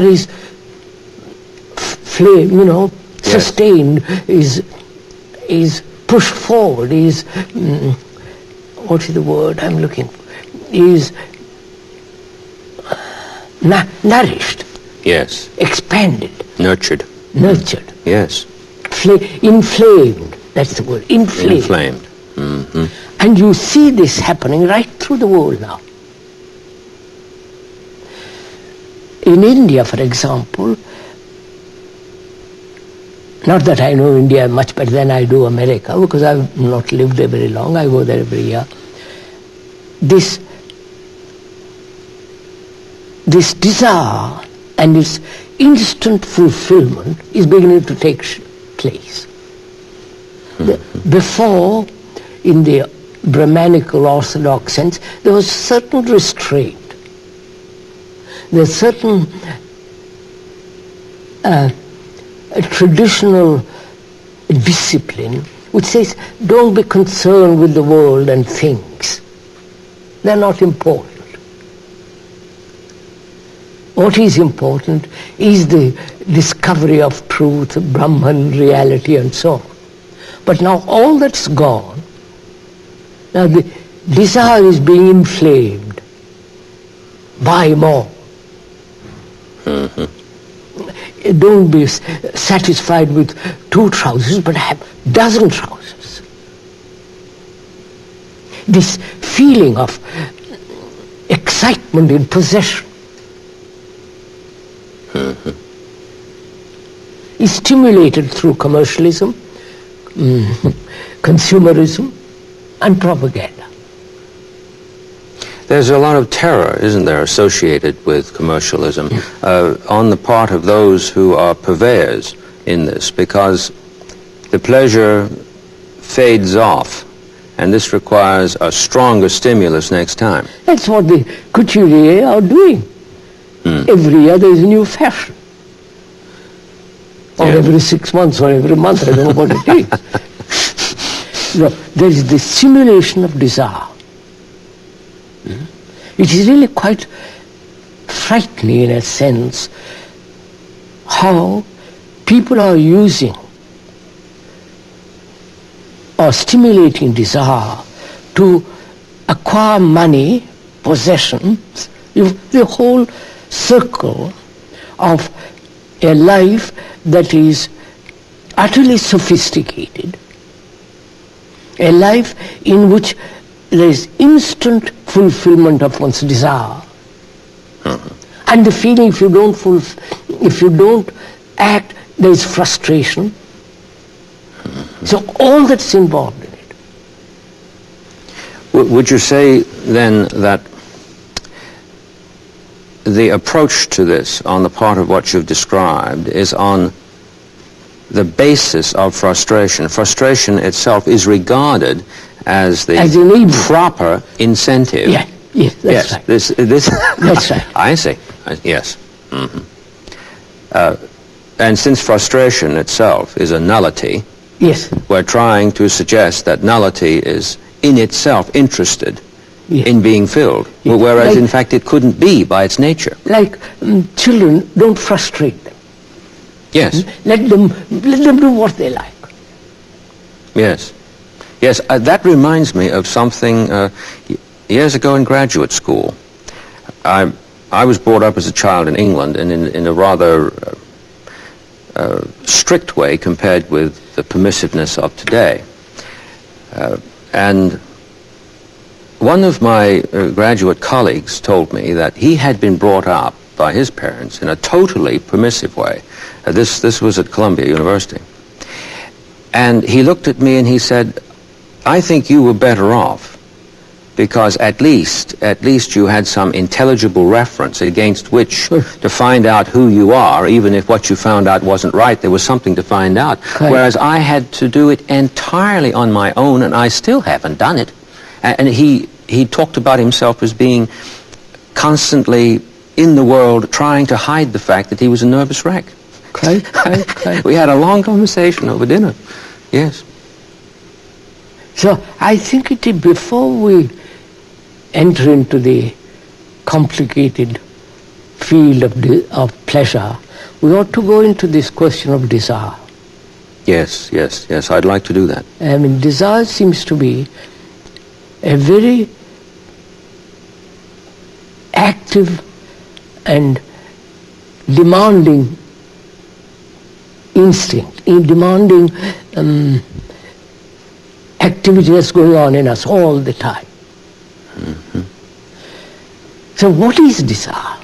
is flame, sustained, is pushed forward, is, what is the word I'm looking for, is nourished. Yes. Expanded. Nurtured. Nurtured. Yes. Inflamed, that's the word, inflamed. Inflamed. Mm-hmm. And you see this happening right through the world now. In India, for example, not that I know India much better than I do America, because I've not lived there very long, I go there every year. This desire and its instant fulfillment is beginning to take place. Mm-hmm. Before, in the Brahmanical Orthodox sense, there was certain restraint. There's certain traditional discipline which says, don't be concerned with the world and things. They're not important. What is important is the discovery of truth, Brahman, reality, and so on. But now all that's gone. Now the desire is being inflamed. Buy more. Mm-hmm. Don't be satisfied with 2 trousers, but have a dozen trousers. This feeling of excitement in possession is stimulated through commercialism, consumerism, and propaganda. There's a lot of terror, isn't there, associated with commercialism on the part of those who are purveyors in this, because the pleasure fades off, and this requires a stronger stimulus next time. That's what the couturiers are doing. Every year there is a new fashion. Or every 6 months or every month, I don't know what it is. There is the stimulation of desire. It is really quite frightening in a sense how people are using or stimulating desire to acquire money, possessions, the whole circle of a life that is utterly sophisticated, a life in which there is instant fulfillment of one's desire, and the feeling if you don't act, there is frustration. So all that's involved in it. Would you say then that the approach to this on the part of what you've described is on the basis of frustration? Frustration itself is regarded as the proper incentive. Yeah, yes, that's right. This That's right. I see. Yes. Mm-hmm. And since frustration itself is a nullity, yes, we're trying to suggest that nullity is in itself interested in being filled, whereas in fact it couldn't be by its nature. Like children, don't frustrate them. Yes. Let them do what they like. Yes. Yes, that reminds me of something years ago in graduate school. I was brought up as a child in England and in a rather strict way compared with the permissiveness of today. And one of my graduate colleagues told me that he had been brought up by his parents in a totally permissive way. This was at Columbia University. And he looked at me and he said, I think you were better off because at least you had some intelligible reference against which to find out who you are, even if what you found out wasn't right, there was something to find out. Right. Whereas I had to do it entirely on my own, and I still haven't done it. And he talked about himself as being constantly in the world trying to hide the fact that he was a nervous wreck. Okay. We had a long conversation over dinner. Yes. So I think before we enter into the complicated field of pleasure, we ought to go into this question of desire. Yes, yes, yes, I'd like to do that. I mean, desire seems to be a very active and demanding instinct, demanding activity that's going on in us all the time. Mm-hmm. So what is desire?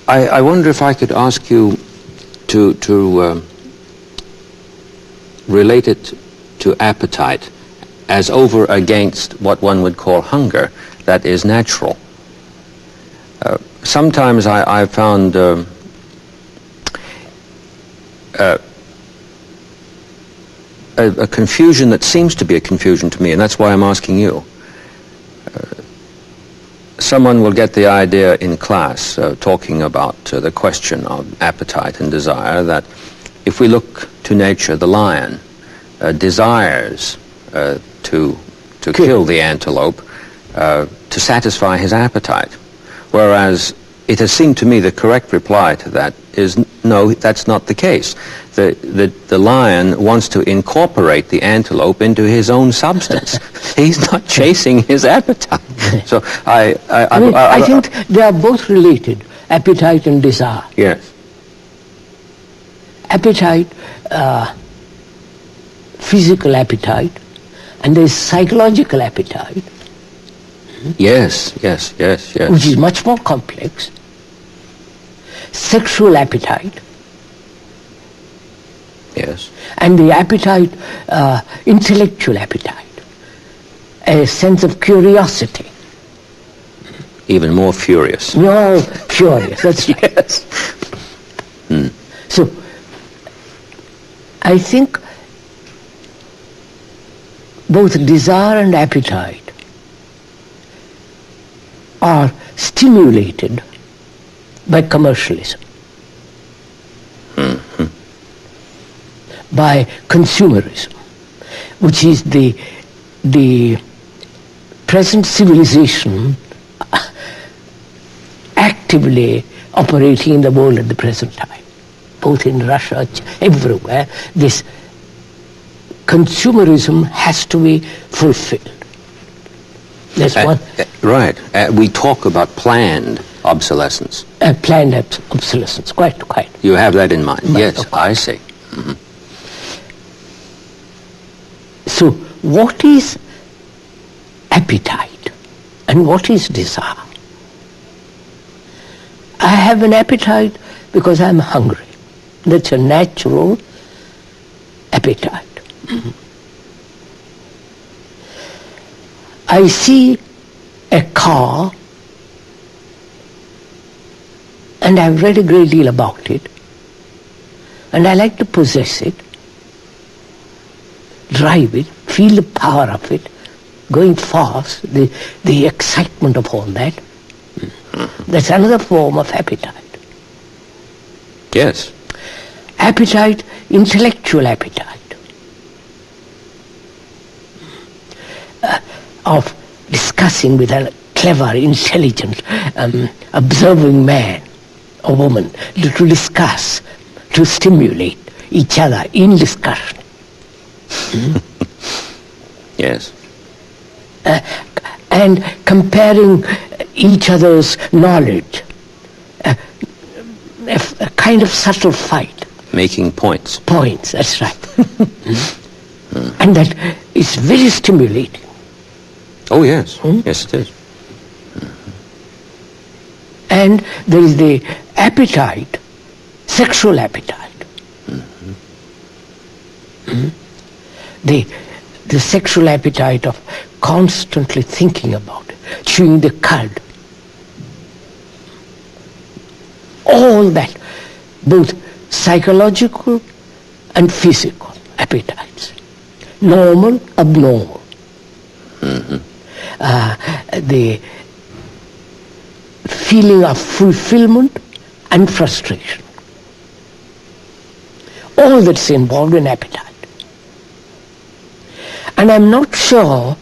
I wonder if I could ask you to relate it to appetite as over against what one would call hunger, that is natural. Sometimes I found a confusion that seems to be a confusion to me, and that's why I'm asking you. Someone will get the idea in class, talking about the question of appetite and desire, that if we look to nature, the lion desires to kill the antelope to satisfy his appetite, whereas it has seemed to me the correct reply to that is no, that's not the case. The lion wants to incorporate the antelope into his own substance. He's not chasing his appetite. So I think they are both related, appetite and desire. Yes. Appetite, physical appetite, and there is psychological appetite. Yes, yes, yes, yes. Which is much more complex. Sexual appetite. Yes. And the appetite, intellectual appetite. A sense of curiosity. Even more furious. No, furious, that's right. Yes. Hmm. So, I think both desire and appetite are stimulated by commercialism, mm-hmm. by consumerism, which is the present civilization actively operating in the world at the present time, both in Russia, everywhere. This consumerism has to be fulfilled. That's one. Right. We talk about planned obsolescence. Planned obsolescence, quite. You have that in mind. But yes, I see. Mm-hmm. So, what is appetite and what is desire? I have an appetite because I'm hungry. That's a natural appetite. Mm-hmm. I see a car and I've read a great deal about it and I like to possess it, drive it, feel the power of it, going fast, the excitement of all that. Mm-hmm. That's another form of appetite. Yes. Appetite, intellectual appetite. Of discussing with a clever, intelligent, observing man or woman, to discuss, to stimulate each other in discussion. Yes. And comparing each other's knowledge, a kind of subtle fight. Making points. Points, that's right. And that is very stimulating. Oh, yes. Yes, it is. And there is the appetite, sexual appetite. The sexual appetite of constantly thinking about it, chewing the cud. All that, both psychological and physical appetites. Normal, abnormal. The feeling of fulfillment and frustration. All that's involved in appetite. And I'm not sure